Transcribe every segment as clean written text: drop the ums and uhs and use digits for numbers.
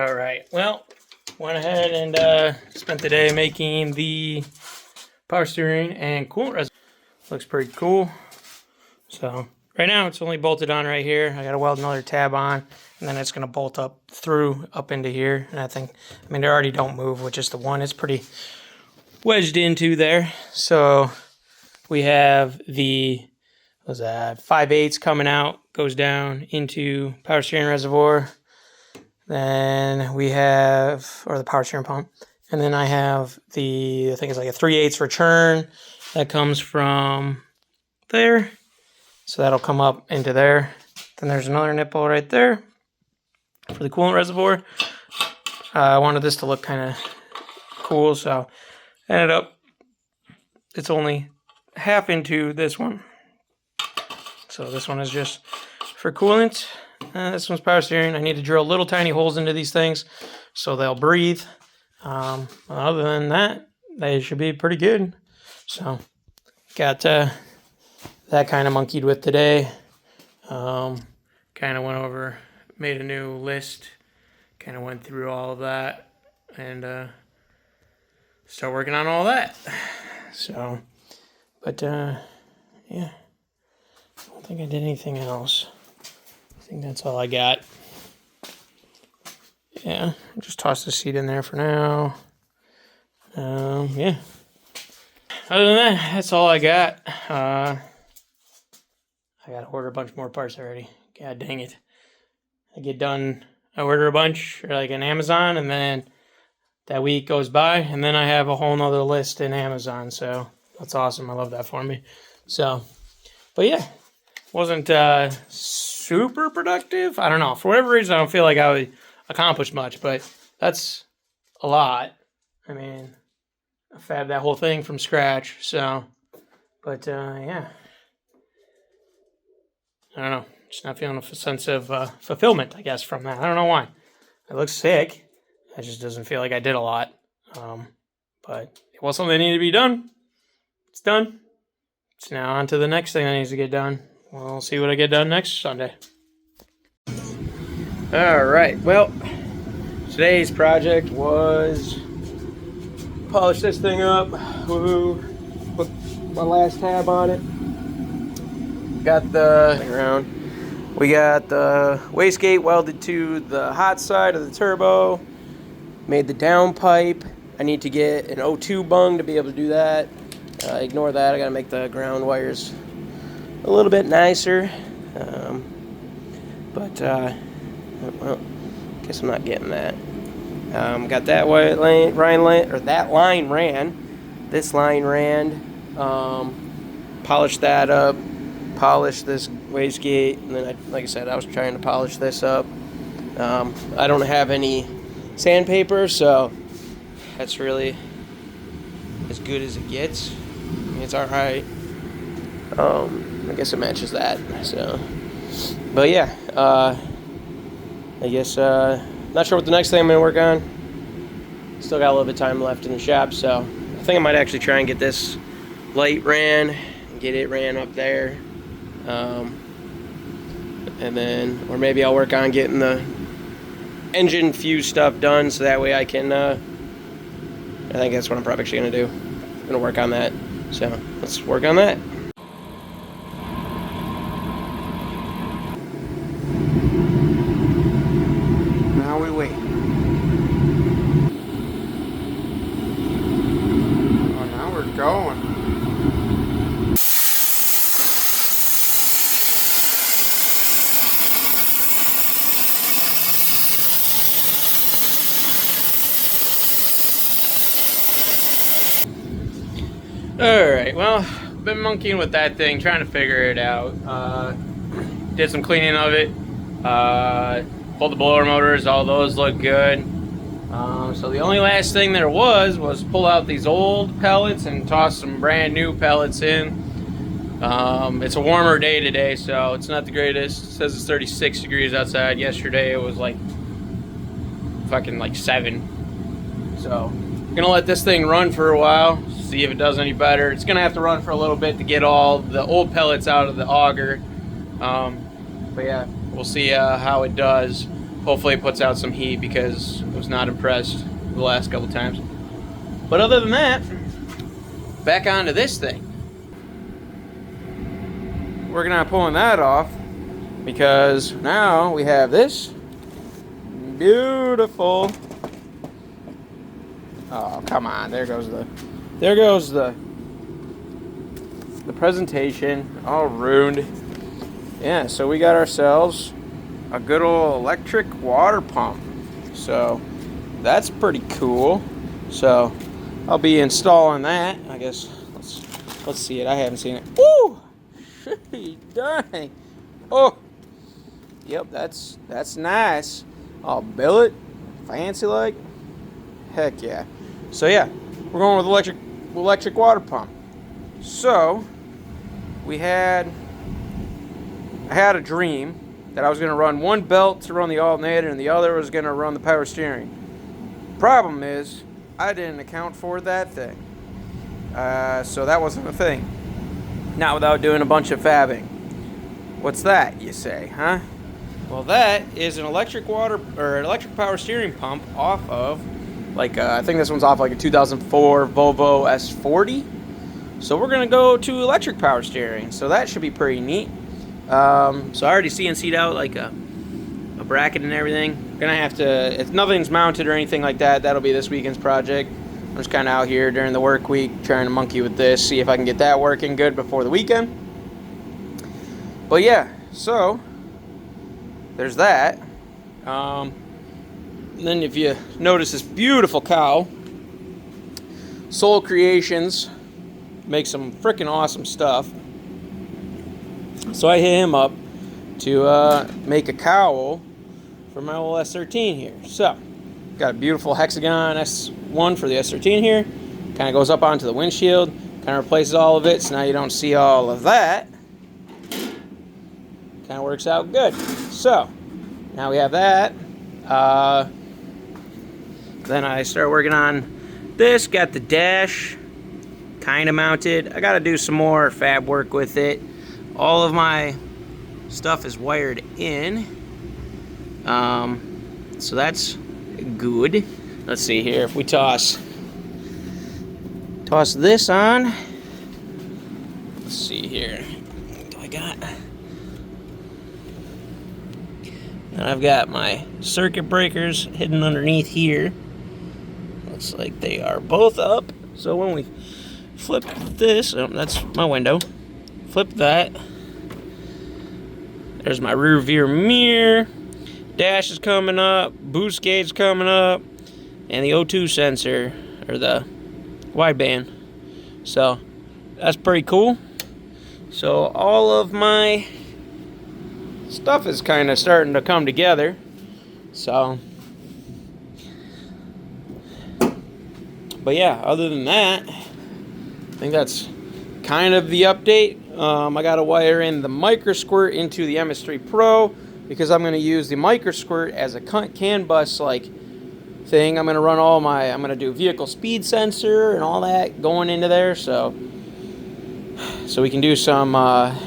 All right, well, went ahead and spent the day making the power steering and coolant reservoir. Looks pretty cool. So right now it's only bolted on right here. I got to weld another tab on, and then it's going to bolt up into here. And I mean, they already don't move with just the one. It's pretty wedged into there. So we have the 5/8 coming out, goes down into power steering reservoir. Then we have, or the power steering pump. And then I have I think it's like a 3/8 return that comes from there. So that'll come up into there. Then there's another nipple right there for the coolant reservoir. I wanted this to look kind of cool, so ended up, it's only half into this one. So this one is just for coolant. This one's power steering. I need to drill little tiny holes into these things so they'll breathe. Other than that, they should be pretty good. So got that kind of monkeyed with today. Kind of went over, made a new list, kind of went through all of that, and start working on all that. So, but yeah, I don't think I did anything else. I think that's all I got. Yeah, just toss the seat in there for now. Yeah. Other than that, that's all I got. I gotta order a bunch more parts already. God dang it. I order a bunch, like on Amazon, and then that week goes by, and then I have a whole nother list in Amazon, so that's awesome. I love that for me. So, but yeah, wasn't super productive. I don't know. For whatever reason, I don't feel like I would accomplish much, but that's a lot. I mean, I fabbed that whole thing from scratch, so, but yeah. I don't know. Just not feeling a sense of fulfillment, I guess, from that. I don't know why. It looks sick. It just doesn't feel like I did a lot. But it was something that needed to be done. It's done. It's now on to the next thing that needs to get done. We'll see what I get done next Sunday. All right. Well, today's project was polish this thing up. Woohoo! Put my last tab on it. Got the around. We got the wastegate welded to the hot side of the turbo. Made the downpipe. I need to get an O2 bung to be able to do that. Ignore that. I gotta make the ground wires a little bit nicer. Well, guess I'm not getting that. Got that line ran. This line ran. Polished that up. Polished this wastegate, and then like I said, I was trying to polish this up. I don't have any sandpaper, so that's really as good as it gets. I mean, it's all right. I guess it matches that. So, but yeah, I guess not sure what the next thing I'm gonna work on. Still got a little bit of time left in the shop, so I think I might actually try and get this light ran and get it ran up there. And then, or maybe I'll work on getting the engine fuse stuff done, so that way I can, I think that's what I'm probably actually going to do. I'm going to work on that. So, let's work on that. Now we wait. Oh, now we're going. Alright, well, been monkeying with that thing, trying to figure it out. Did some cleaning of it. Pulled the blower motors, all those look good. So the only last thing there was pull out these old pellets and toss some brand new pellets in. It's a warmer day today, so it's not the greatest. It says it's 36 degrees outside. Yesterday it was like fucking like 7. So I'm gonna let this thing run for a while, see if it does any better. It's gonna have to run for a little bit to get all the old pellets out of the auger. But yeah, we'll see how it does. hopefully it puts out some heat because I was not impressed the last couple times. But other than that, back onto this thing. Working on pulling that off because now we have this beautiful. Oh, come on. There goes the presentation all ruined. Yeah, so we got ourselves a good old electric water pump. So that's pretty cool. So I'll be installing that. I guess let's see it. I haven't seen it. Woo! Dang. Oh. Yep, that's nice. I'll bill it. Fancy like. Heck yeah. So yeah, we're going with electric water pump. So I had a dream that I was going to run one belt to run the alternator and the other was going to run the power steering. Problem is, I didn't account for that thing. So that wasn't a thing. Not without doing a bunch of fabbing. What's that, you say, huh? Well, that is an electric power steering pump off of, I think this one's off like a 2004 Volvo S40. So we're gonna go to electric power steering. So that should be pretty neat. So I already CNC'd out like a bracket and everything. Gonna have to, if nothing's mounted or anything like that, that'll be this weekend's project. I'm just kind of out here during the work week trying to monkey with this, see if I can get that working good before the weekend. But yeah, so there's that. Then if you notice this beautiful cow, Soul Creations makes some freaking awesome stuff. So I hit him up to make a cowl for my old S13 here. So got a beautiful hexagon S1 for the S13 here. Kind of goes up onto the windshield, kind of replaces all of it, so now you don't see all of that. Kind of works out good. So now we have that. Then I start working on this. Got the dash kind of mounted. I got to do some more fab work with it. All of my stuff is wired in. So that's good. Let's see here. If we toss this on. Let's see here. What do I got? And I've got my circuit breakers hidden underneath here. Looks like they are both up. So when we flip this, oh, that's my window. Flip that. There's my rear view mirror. Dash is coming up. Boost gauge coming up. And the O2 sensor, or the wideband. So that's pretty cool. So all of my stuff is kind of starting to come together. So, but yeah, other than that, I think that's kind of the update. I got to wire in the micro squirt into the MS3 Pro because I'm going to use the micro squirt as a CAN bus like thing. I'm going to run I'm going to do vehicle speed sensor and all that going into there. So we can do some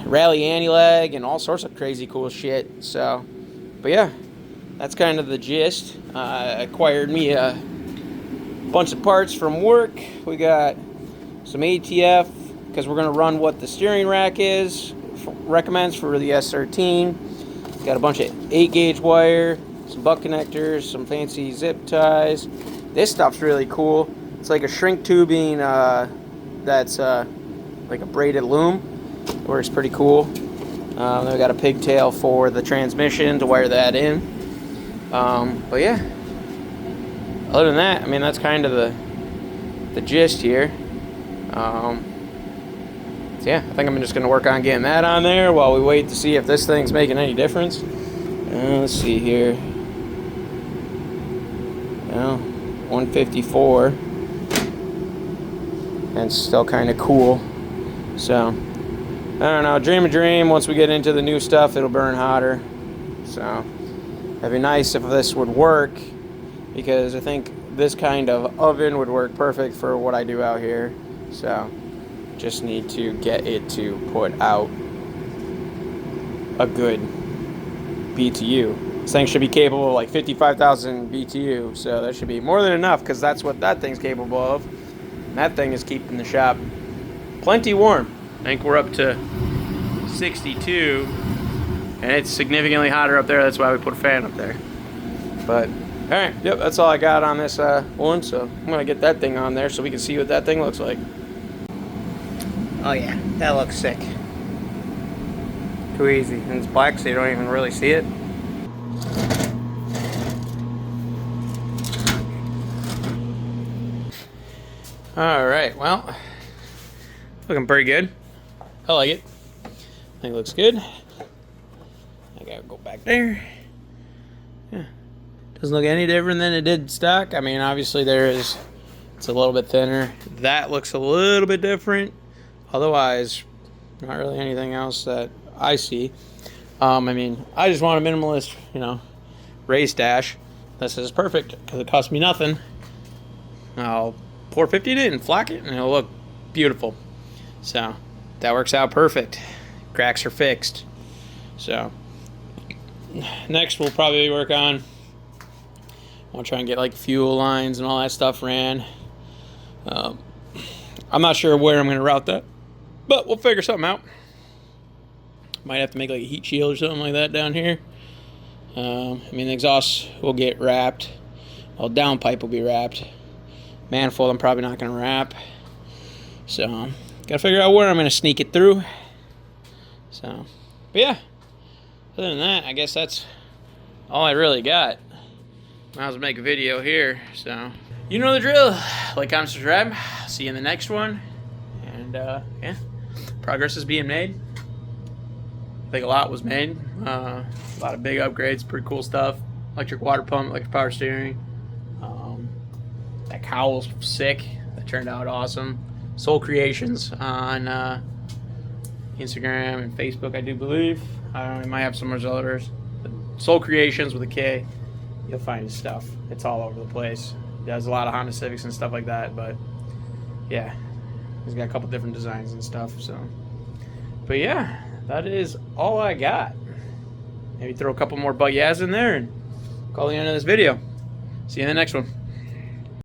rally anti-lag and all sorts of crazy cool shit. So, but yeah, that's kind of the gist. Acquired me a bunch of parts from work. We got some ATF because we're going to run what the steering rack recommends for the S13. Got a bunch of 8-gauge wire, some butt connectors, some fancy zip ties. This stuff's really cool. It's like a shrink tubing that's like a braided loom. It works pretty cool. Then we got a pigtail for the transmission to wire that in. But yeah, other than that, I mean, that's kind of the gist here. So yeah, I think I'm just going to work on getting that on there while we wait to see if this thing's making any difference. Let's see here. Well, 154. And it's still kind of cool. So, I don't know, dream a dream. Once we get into the new stuff, it'll burn hotter. So, it'd be nice if this would work, because I think this kind of oven would work perfect for what I do out here. So, just need to get it to put out a good BTU. This thing should be capable of like 55,000 BTU, so that should be more than enough because that's what that thing's capable of. And that thing is keeping the shop plenty warm. I think we're up to 62, and it's significantly hotter up there. That's why we put a fan up there. But all right, yep, that's all I got on this one. So I'm gonna get that thing on there so we can see what that thing looks like. Oh yeah, that looks sick. Too easy, and it's black, so you don't even really see it. All right, well, looking pretty good. I like it. I think it looks good. I gotta go back there. Yeah, doesn't look any different than it did stock. I mean, obviously it's a little bit thinner. That looks a little bit different. Otherwise, not really anything else that I see. I mean, I just want a minimalist, race dash. This is perfect because it cost me nothing. I'll 450 it and flock it, and it'll look beautiful. So that works out perfect. Cracks are fixed. So next we'll probably work on. I'll try and get like fuel lines and all that stuff ran. I'm not sure where I'm going to route that, but we'll figure something out. Might have to make like a heat shield or something like that down here. I mean, the exhaust will get wrapped. Well, downpipe will be wrapped. Manifold I'm probably not going to wrap. So, got to figure out where I'm going to sneak it through. So, but yeah. Other than that, I guess that's all I really got. Might as well make a video here. So, you know the drill. Like, comment, subscribe. See you in the next one. And, yeah. Progress is being made. I think a lot was made. A lot of big upgrades, pretty cool stuff. Electric water pump, electric power steering. That cowl's sick. That turned out awesome. Soul Creations on Instagram and Facebook, I do believe. I don't know, it might have some others. Soul Creations with a K. You'll find his stuff. It's all over the place. He does a lot of Honda Civics and stuff like that, but yeah, he's got a couple different designs and stuff. So, but yeah, that is all I got. Maybe throw a couple more butt yas in there and call the end of this video. See you in the next one.